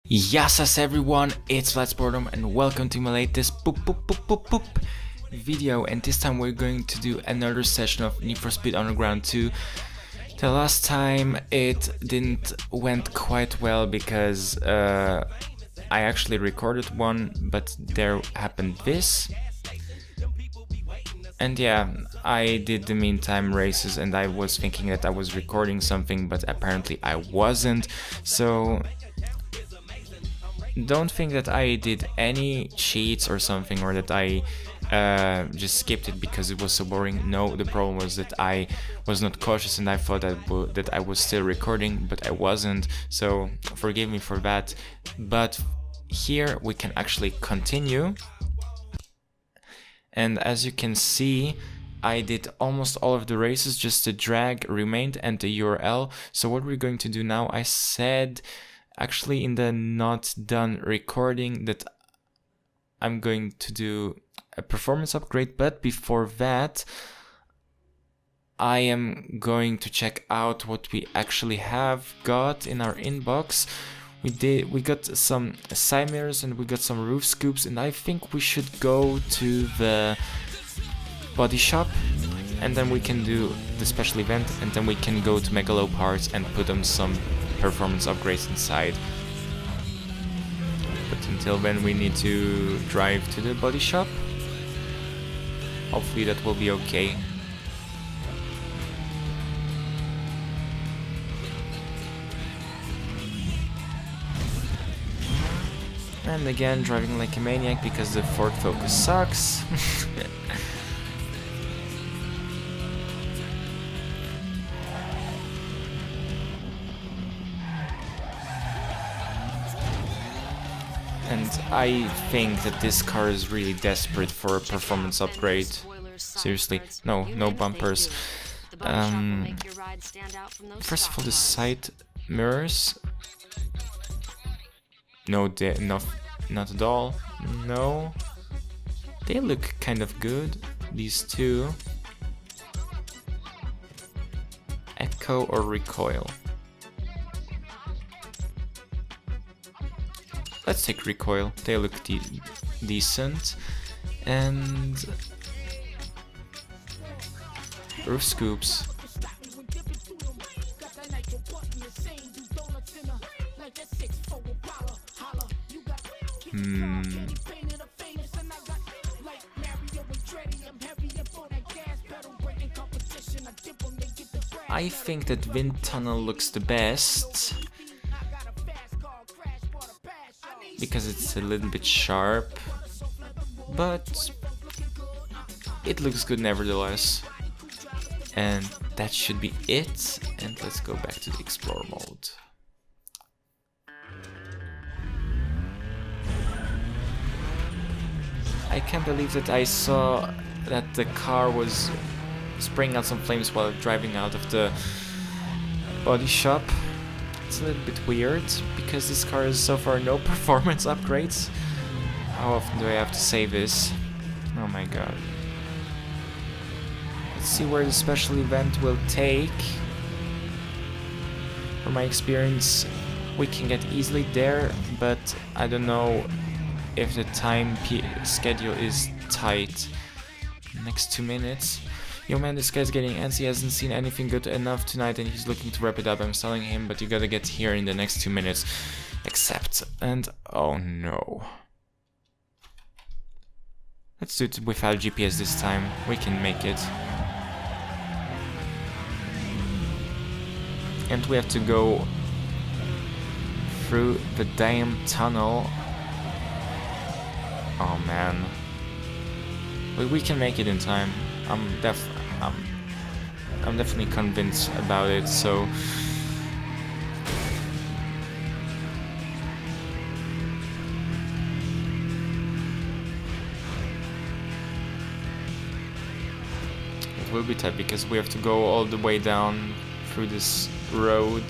Yassas everyone, it's Let's Boredom and welcome to my latest video, and this time we're going to do another session of Need for Speed Underground 2. The last time it didn't went quite well because I actually recorded one, but there happened this. And yeah, I did the meantime races and I was thinking that I was recording something, but apparently I wasn't. So don't think that I did any cheats or something, or that I just skipped it because it was so boring. No, the problem was that I was not cautious and I thought that I was still recording, but I wasn't, so forgive me for that. But here we can actually continue. And as you can see, I did almost all of the races, just the drag remained and the URL. So what we're going to do now, I said actually in the not done recording that I'm going to do a performance upgrade, but before that I am going to check out what we actually have got in our inbox. We got some side mirrors and we got some roof scoops, and I think we should go to the body shop and then we can do the special event, and then we can go to Megalo Parts and put on some performance upgrades inside. But until then we need to drive to the body shop. Hopefully that will be okay. And again, driving like a maniac because the Ford Focus sucks. And I think that this car is really desperate for a performance upgrade. Seriously, no bumpers. First of all, the side mirrors. No, not at all. No. They look kind of good, these two. Echo or recoil? Let's take recoil, they look decent. And roof scoops. I think that wind tunnel looks the best because it's a little bit sharp, but it looks good nevertheless. And that should be it, and let's go back to the Explorer mode. I can't believe that I saw that the car was spraying out some flames while driving out of the body shop. It's a little bit weird because this car has so far no performance upgrades. How often do I have to say this? Oh my god. Let's see where the special event will take. From my experience, we can get easily there, but I don't know if the time schedule is tight. Next 2 minutes. Yo man, this guy's getting antsy, he hasn't seen anything good enough tonight and he's looking to wrap it up. I'm telling him, but you gotta get here in the next 2 minutes. Accept. And oh no. Let's do it without GPS this time. We can make it. And we have to go through the damn tunnel. Oh man. But we can make it in time. I'm definitely convinced about it, so it will be tight because we have to go all the way down through this road.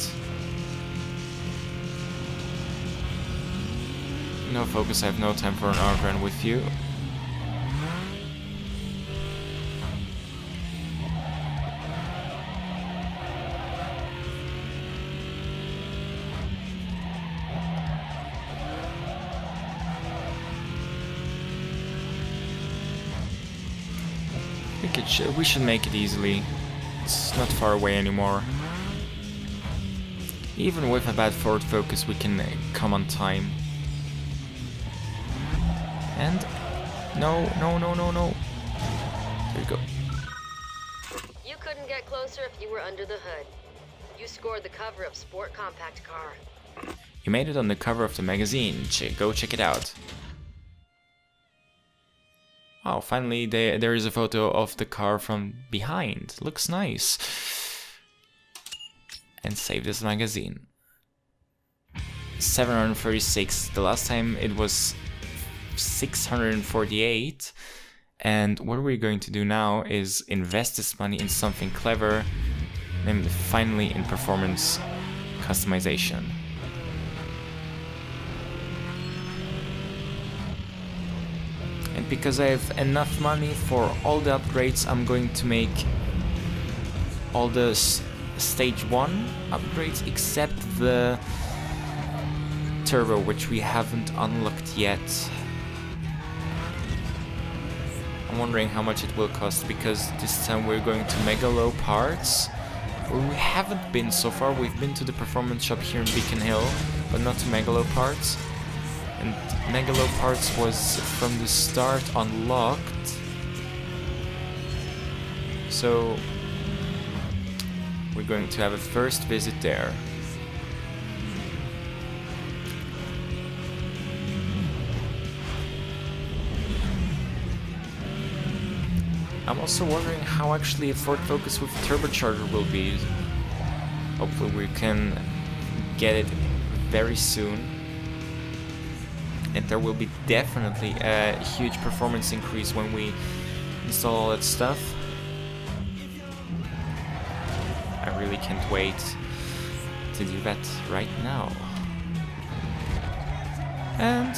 No focus, I have no time for an arc run with you. We should make it easily. It's not far away anymore. Even with a bad Ford Focus, we can come on time. And no. There you go. You couldn't get closer if you were under the hood. You scored the cover of Sport Compact Car. You made it on the cover of the magazine. Go check it out. Oh, finally there is a photo of the car from behind. Looks nice. And save this magazine. 736. The last time it was 648. And what we're going to do now is invest this money in something clever, namely finally in performance customization. And because I have enough money for all the upgrades, I'm going to make all the stage 1 upgrades except the turbo, which we haven't unlocked yet. I'm wondering how much it will cost, because this time we're going to Megalo Parts, where we haven't been so far. We've been to the performance shop here in Beacon Hill, but not to Megalo Parts. And Megalo Parts was from the start unlocked. So we're going to have a first visit there. I'm also wondering how actually a Ford Focus with turbocharger will be. Hopefully we can get it very soon. And there will be definitely a huge performance increase when we install all that stuff. I really can't wait to do that right now. And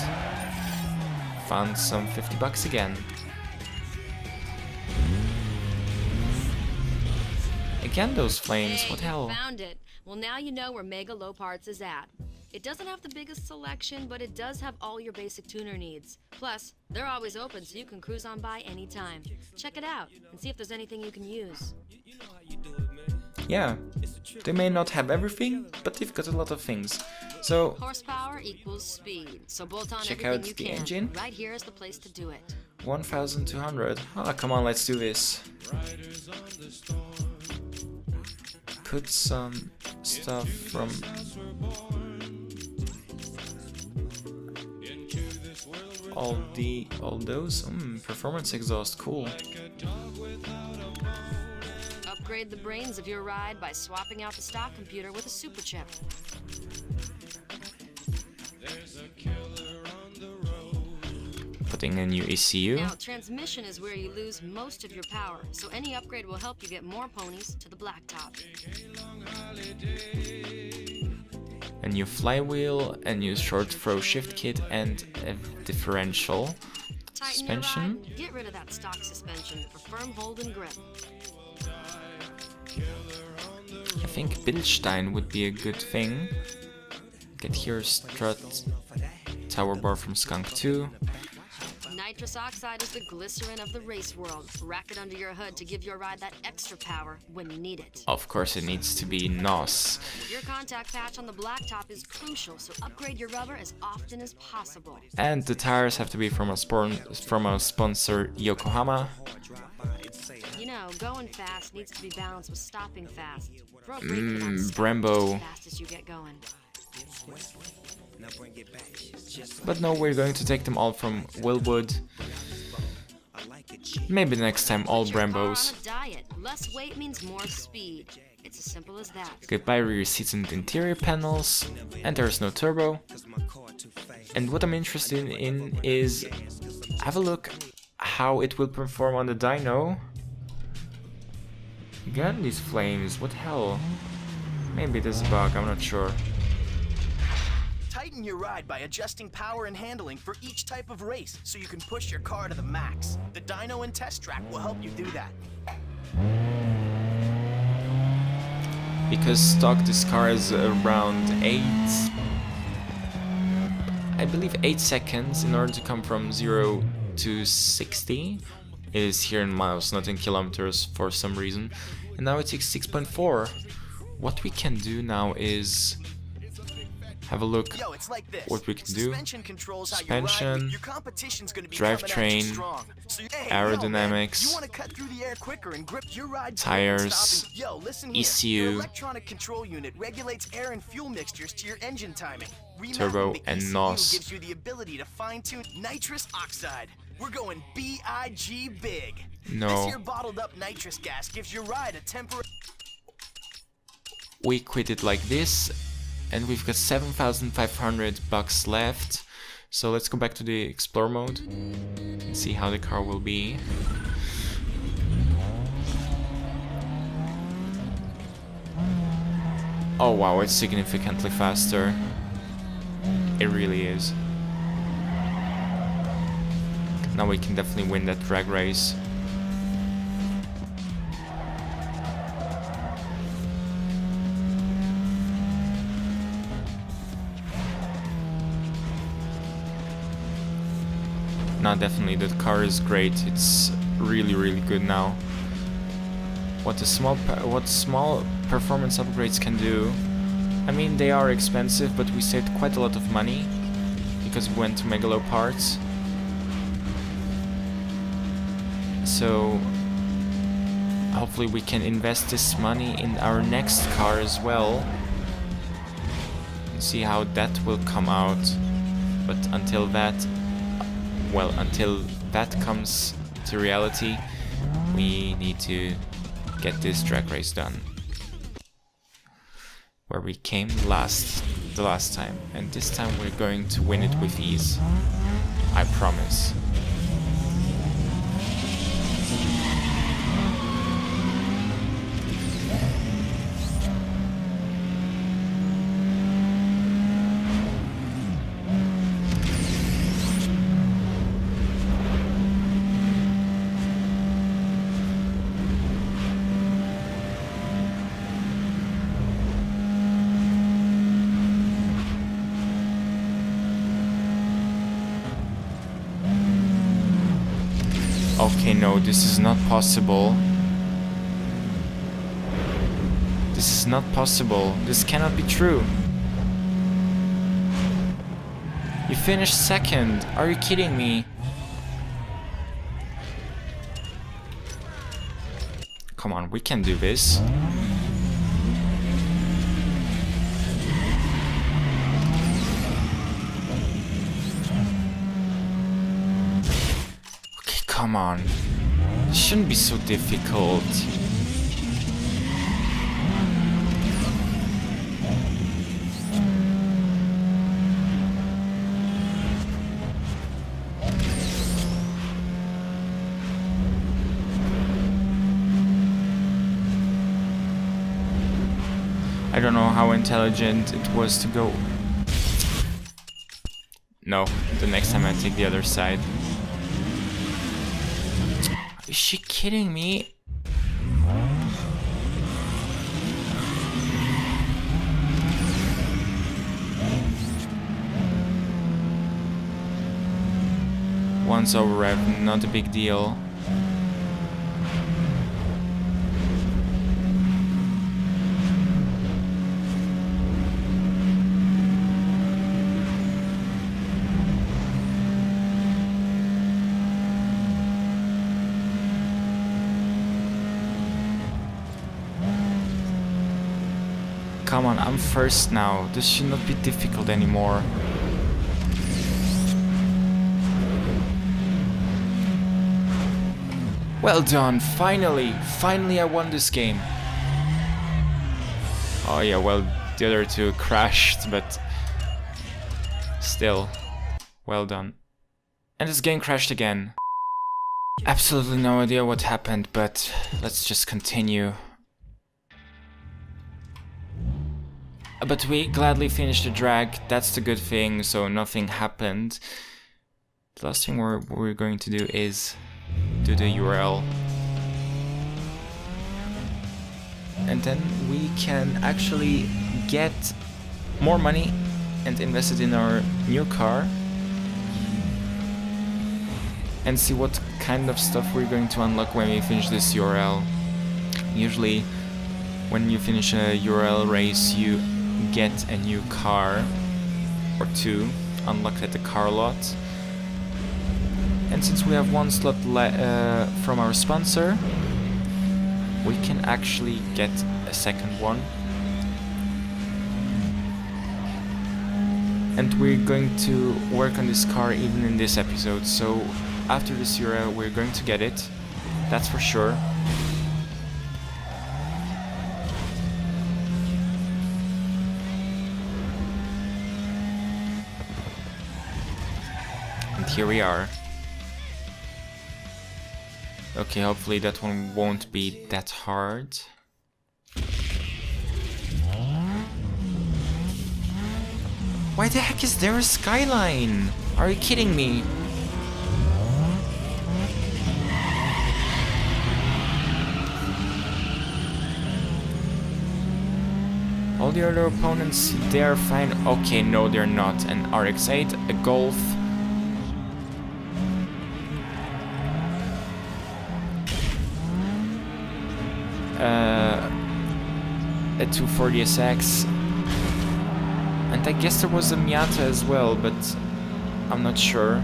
found some $50 again. Again, those flames, what the hell? Found it. Well, now you know where Megalo Parts is at. It doesn't have the biggest selection, but it does have all your basic tuner needs. Plus, they're always open so you can cruise on by anytime. Check it out and see if there's anything you can use. Yeah, they may not have everything, but they've got a lot of things. So, horsepower equals speed. So bolt on check everything out you the can. engine. Right here is the place to do it. 1,200. Ah, come on, let's do this. Put some stuff from all those. Performance exhaust, cool. Upgrade the brains of your ride by swapping out the stock computer with a super chip. Putting a new ECU. Now, transmission is where you lose most of your power, so any upgrade will help you get more ponies to the blacktop. A new flywheel, a new short throw shift kit, and a differential Tighten suspension. your ride, get rid of that stock suspension for firm hold and grip. I think Bilstein would be a good thing. Get here strut tower bar from Skunk 2. Nitrous oxide is the glycerin of the race world. Rack it under your hood to give your ride that extra power when needed. Of course it needs to be NOS. Your contact patch on the blacktop is crucial, so upgrade your rubber as often as possible. And the tires have to be from a sponsor, Yokohama. You know, going fast needs to be balanced with stopping fast. Throw a brake kit on stop Brembo. as fast as you get going. But no, we're going to take them all from Willwood. Maybe next time all Put your car Brembos. on a diet. Less weight means more speed. It's as simple as that. Goodbye rear seats and interior panels. And there's no turbo. And what I'm interested in is have a look how it will perform on the dyno. Again, these flames, what the hell? Maybe there's a bug, I'm not sure. Tighten your ride by adjusting power and handling for each type of race so you can push your car to the max. The dyno and test track will help you do that. Because stock this car is around 8 seconds in order to come from 0 to 60. It is here in miles, not in kilometers for some reason. And now it takes 6.4. What we can do now is have a look Yo, it's like this. what we can do. Suspension controls how you ride, Suspension, but your competition's gonna be coming at you drivetrain, strong. So, hey, aerodynamics, yo, man, you wanna cut through the air quicker and grip your ride tires, stopping. Yo, listen here. ECU, Your electronic control unit regulates air and fuel mixtures to your engine timing. Remapping turbo, the and ECU NOS. gives you the ability to fine-tune nitrous oxide. We're going BIG big. No. This here bottled up nitrous gas gives your ride a temporary... We quit it like this, and we've got 7,500 bucks left. So let's go back to the explore mode and see how the car will be. Oh wow, it's significantly faster. It really is. Now we can definitely win that drag race. No, definitely, the car is great. It's really good now. What small performance upgrades can do. I mean, they are expensive, but we saved quite a lot of money because we went to Megalo Parts. So hopefully we can invest this money in our next car as well. See how that will come out. But until that, well, until that comes to reality, we need to get this drag race done. Where we came the last time. And this time we're going to win it with ease. I promise. Okay, no, this is not possible. This is not possible. This cannot be true. You finished second. Are you kidding me? Come on, we can do this. Come on, it shouldn't be so difficult. I don't know how intelligent it was to go. No, the next time I take the other side. Is she kidding me? Once over rev, not a big deal. Come on, I'm first now. This should not be difficult anymore. Well done, finally! Finally I won this game. Oh yeah, well, the other two crashed, but still, well done. And this game crashed again. Absolutely no idea what happened, but let's just continue. But we gladly finished the drag, that's the good thing, so nothing happened. The last thing we're going to do is do the URL. And then we can actually get more money and invest it in our new car. and see what kind of stuff we're going to unlock when we finish this URL. Usually when you finish a URL race you get a new car or two unlocked at the car lot, and since we have one slot from our sponsor, we can actually get a second one. And we're going to work on this car even in this episode, so after this URL we're going to get it, that's for sure. And here we are. Okay, hopefully that one won't be that hard. Why the heck is there a skyline? Are you kidding me? All the other opponents, they're fine. Okay, no, they're not. An RX-8, a Golf. A 240SX. And I guess there was a Miata as well, but I'm not sure.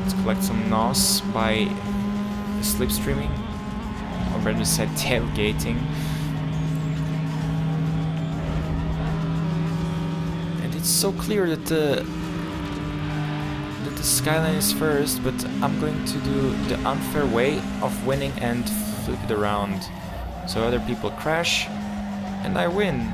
Let's collect some NOS by slipstreaming, or better said tailgating. And it's so clear that the skyline is first, but I'm going to do the unfair way of winning and flip it around. So other people crash and I win.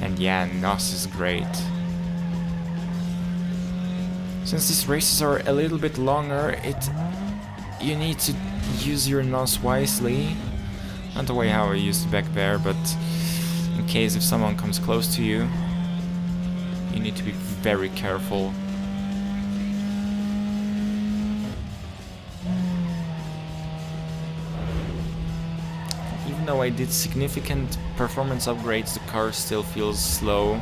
And yeah, NOS is great. Since these races are a little bit longer, you need to use your NOS wisely. Not the way how I used it back there, but in case if someone comes close to you, you need to be very careful. Even though I did significant performance upgrades, the car still feels slow.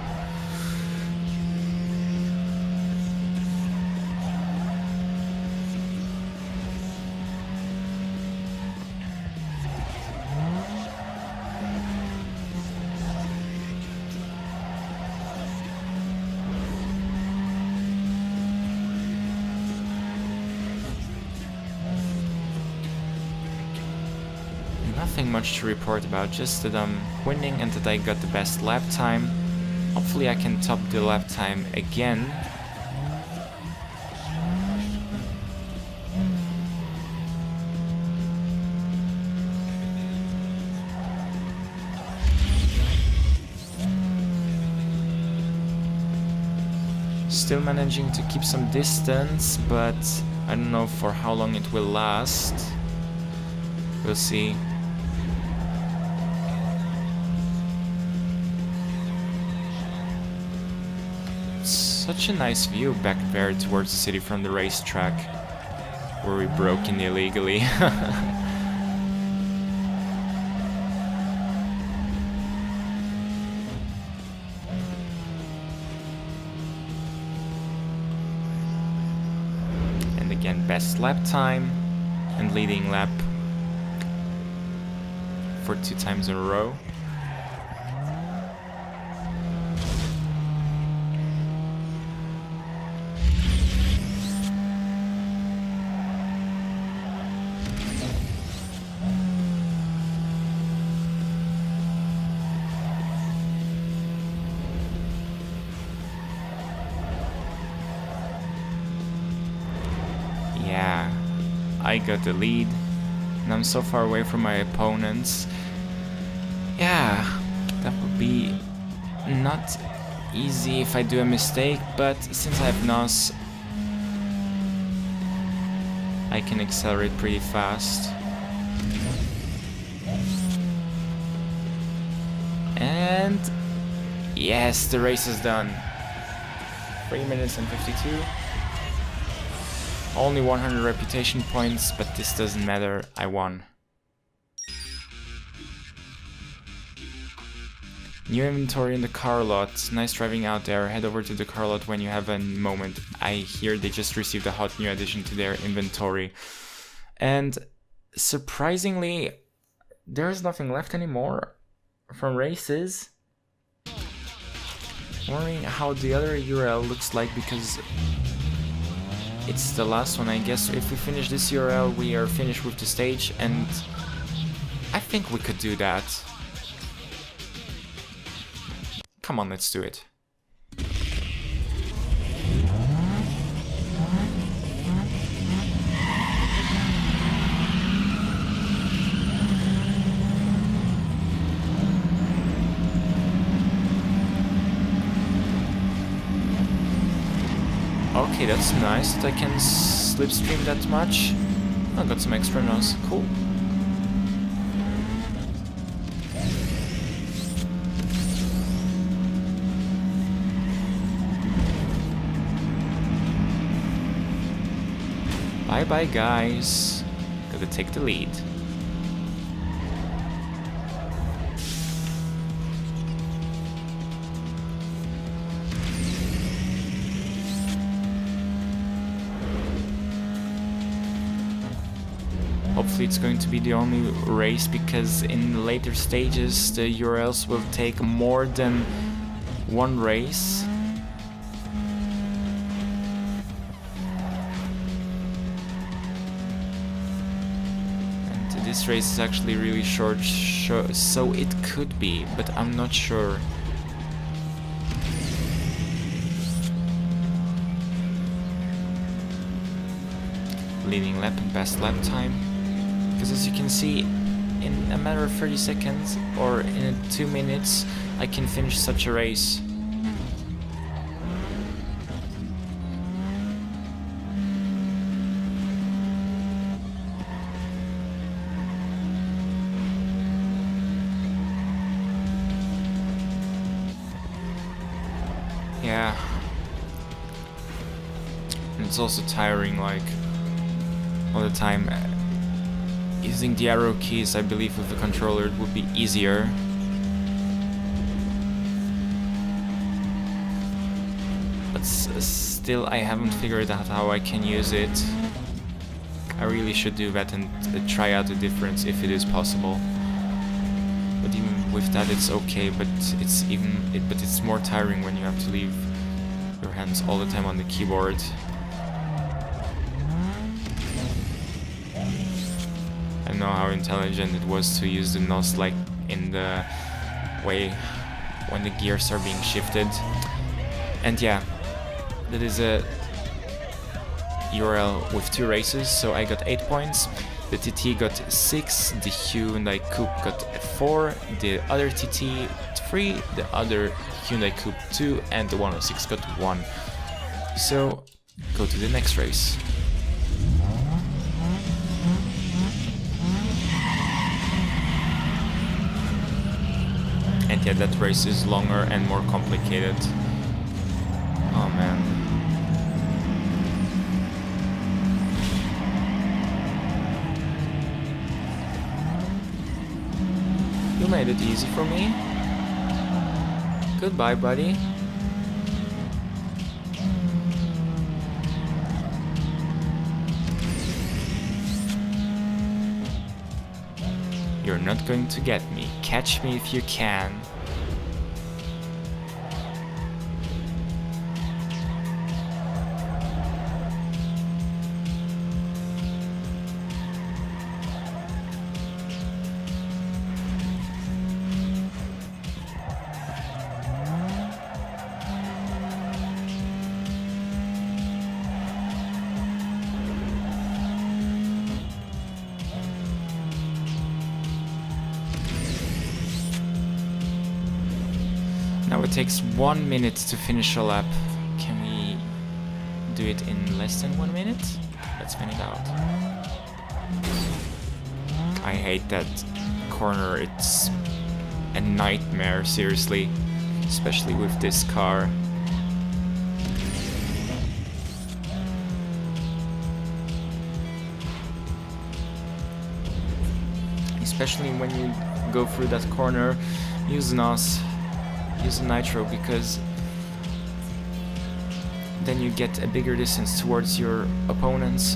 Nothing much to report about, just that I'm winning and that I got the best lap time. Hopefully I can top the lap time again. Still managing to keep some distance, but I don't know for how long it will last. We'll see. Such a nice view back there towards the city from the racetrack, where we broke in illegally. And again, best lap time and leading lap for 2 times in a row. Yeah, I got the lead, and I'm so far away from my opponents. Yeah, that would be not easy if I do a mistake, but since I have NOS, I can accelerate pretty fast. And yes, the race is done. 3 minutes and 52. Only 100 reputation points, but this doesn't matter, I won. New inventory in the car lot. Nice driving out there. Head over to the car lot when you have a moment. I hear they just received a hot new addition to their inventory. And surprisingly, there's nothing left anymore from races. Wondering how the other URL looks like because it's the last one. I guess if we finish this URL, we are finished with the stage, and I think we could do that. Come on, let's do it. Okay, that's nice that I can slipstream that much. I got some extra NOS, cool. Bye bye guys, gotta take the lead. Hopefully it's going to be the only race, because in later stages the URLs will take more than one race. And this race is actually really short, so it could be, but I'm not sure. Leading lap and best lap time. Because as you can see, in a matter of 30 seconds or in 2 minutes, I can finish such a race. Yeah. And it's also tiring, like, all the time. Using the arrow keys, I believe with the controller it would be easier. But still, I haven't figured out how I can use it. I really should do that and try out the difference if it is possible. But even with that, it's okay. But it's more tiring when you have to leave your hands all the time on the keyboard. I know how intelligent it was to use the NOS like in the way when the gears are being shifted. And yeah, that is a URL with 2 races, so I got 8 points, the TT got 6, the Hyundai Coupe got 4, the other TT 3, the other Hyundai Coupe 2, and the 106 got 1. So, go to the next race. And yeah, that race is longer and more complicated. Oh man. You made it easy for me. Goodbye, buddy. You're not going to get me. Catch me if you can. Now it takes 1 minute to finish a lap. Can we do it in less than 1 minute? Let's find it out. I hate that corner, it's a nightmare, seriously. Especially with this car. especially when you go through that corner, use NOS, use nitro, because then you get a bigger distance towards your opponents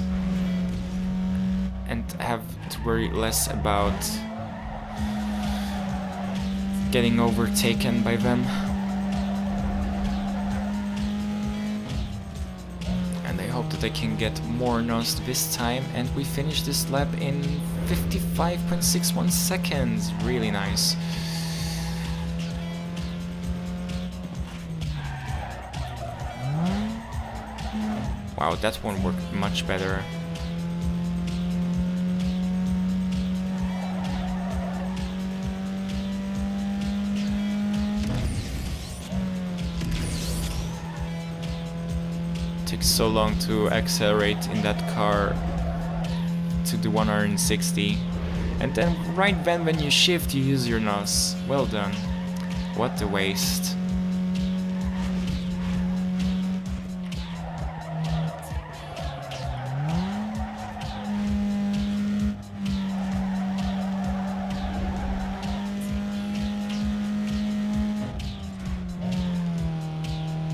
and have to worry less about getting overtaken by them. And I hope that I can get more NOS this time, and we finish this lap in 55.61 seconds. Really nice. Wow, that one worked much better. Took so long to accelerate in that car to the 160. And then right then when you shift, you use your NOS. Well done. What a waste.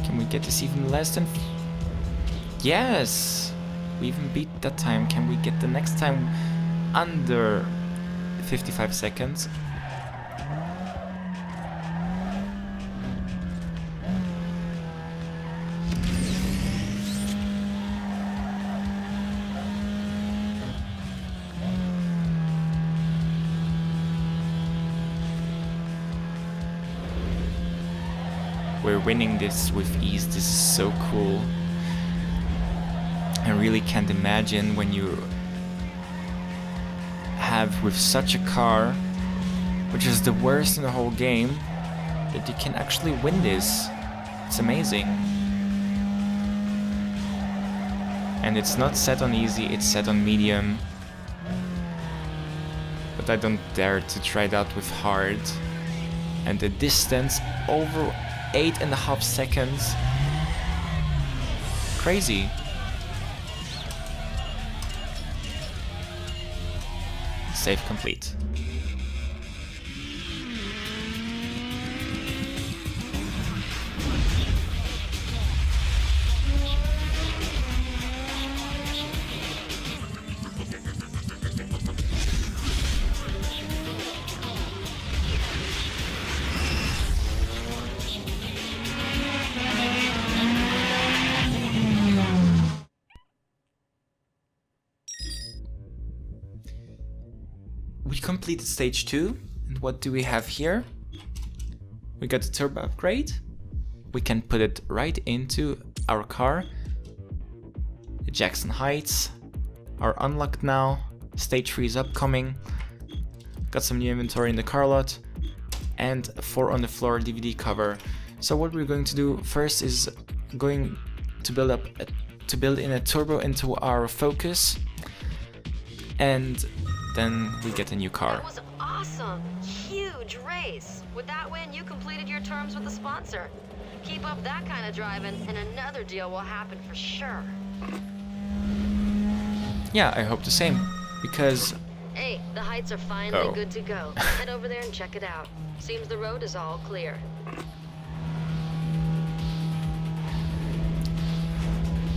Can we get this even less than... Yes! We even beat that time. Can we get the next time under 55 seconds? We're winning this with ease. This is so cool. I really can't imagine when you have with such a car, which is the worst in the whole game, that you can actually win this. It's amazing. And it's not set on easy, it's set on medium. But I don't dare to try it out with hard. And the distance over 8.5 seconds. Crazy. Save complete. We completed stage 2, and what do we have here? We got a turbo upgrade. We can put it right into our car. The Jackson Heights are unlocked now. Stage 3 is upcoming. Got some new inventory in the car lot, and a 4 on the floor DVD cover. So what we're going to do first is going to build in a turbo into our Focus, and then we get a new car. That was awesome! Huge race! With that win, you completed your terms with the sponsor. Keep up that kind of driving, and another deal will happen for sure. Yeah, I hope the same, because... Hey, the Heights are finally good to go. Head over there and check it out. Seems the road is all clear.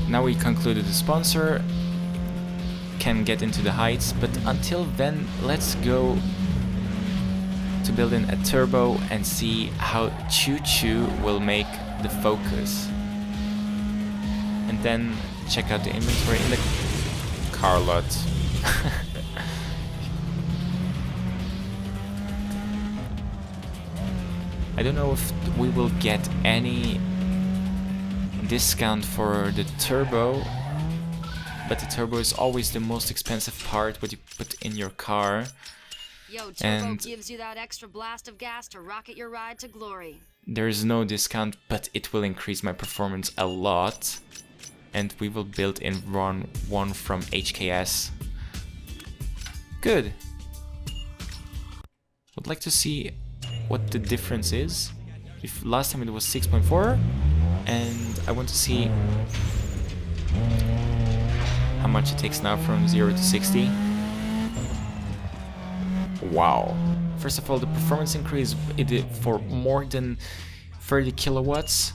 Now we concluded the sponsor, can get into the Heights, but until then let's go to build in a turbo and see how Choo Choo will make the Focus, and then check out the inventory in the car lot. I don't know if we will get any discount for the turbo, but the turbo is always the most expensive part, what you put in your car. Yo, turbo gives you that extra blast of gas to rocket your ride to glory. There is no discount, but it will increase my performance a lot. And we will build in one from HKS. Good. Would like to see what the difference is. If last time it was 6.4, and I want to see how much it takes now from 0 to 60. Wow. First of all, the performance increase for more than 30 kilowatts,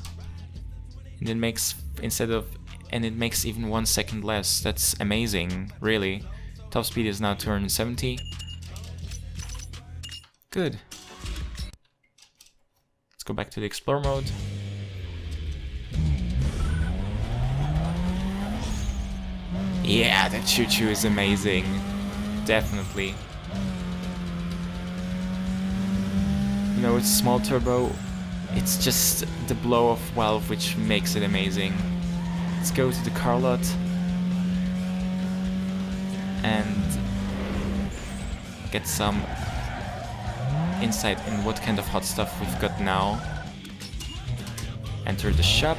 and it makes it makes even 1 second less. That's amazing, really. Top speed is now 270. Good. Let's go back to the explore mode. Yeah, that choo-choo is amazing. Definitely. You know, it's small turbo. It's just the blow-off valve which makes it amazing. Let's go to the car lot and get some insight in what kind of hot stuff we've got now. Enter the shop.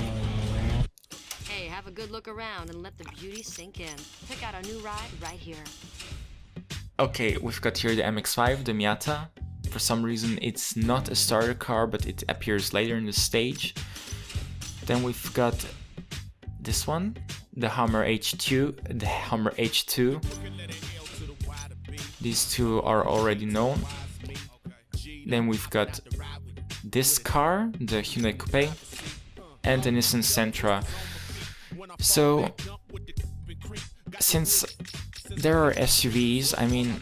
Hey, have a good look around and let the beauty sink in. Pick out our new ride right here. Okay, we've got here the MX-5, the Miata. For some reason it's not a starter car, but it appears later in the stage. Then we've got this one, the Hummer H2, the Hummer H2. These two are already known. Then we've got this car, the Hyundai Coupe, and the Nissan Sentra. So, since there are SUVs, I mean,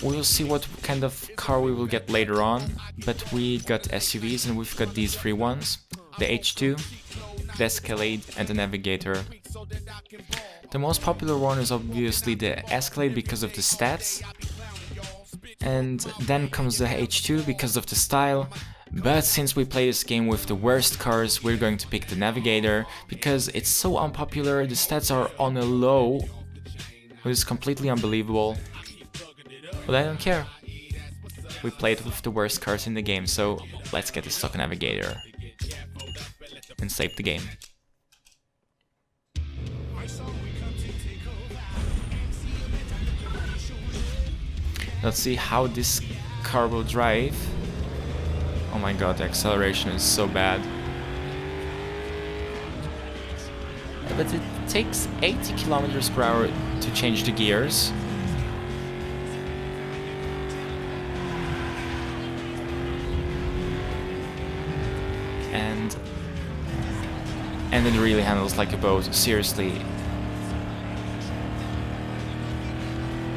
we'll see what kind of car we will get later on, but we got SUVs and we've got these three ones, the H2, the Escalade and the Navigator. The most popular one is obviously the Escalade because of the stats, and then comes the H2 because of the style, but since we play this game with the worst cars, we're going to pick the Navigator because it's so unpopular, the stats are on a low, which is completely unbelievable. But I don't care. We played with the worst cars in the game, so let's get the stock Navigator and save the game. Let's see how this car will drive. Oh my god, the acceleration is so bad. But it takes 80 kilometers per hour to change the gears. And it really handles like a boat, seriously.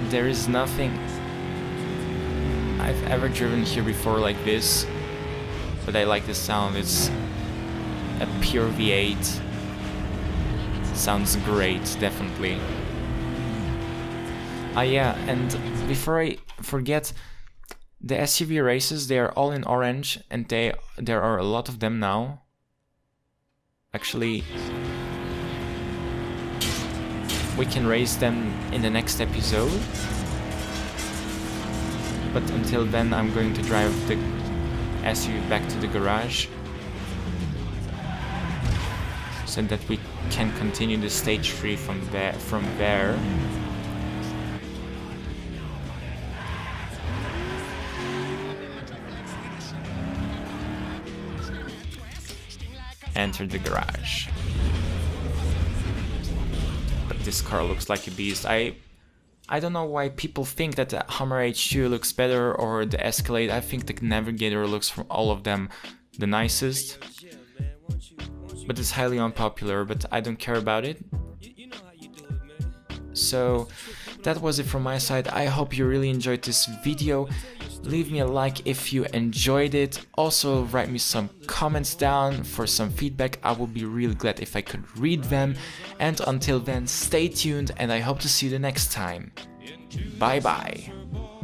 There is nothing I've ever driven here before like this, but I like the sound. It's a pure V8. Sounds great, definitely. Ah yeah, and before I forget, the SUV races, they are all in orange, and there are a lot of them now. Actually, we can race them in the next episode. But until then, I'm going to drive the SUV back to the garage so that we can continue the stage 3 from there. Enter the garage. But this car looks like a beast. I don't know why people think that the Hummer H2 looks better or the Escalade. I think the Navigator looks from all of them the nicest. But it's highly unpopular, but I don't care about it. So that was it from my side. I hope you really enjoyed this video. Leave me a like if you enjoyed it. Also write me some comments down for some feedback. I would be really glad if I could read them. And until then, stay tuned and I hope to see you the next time. Bye bye.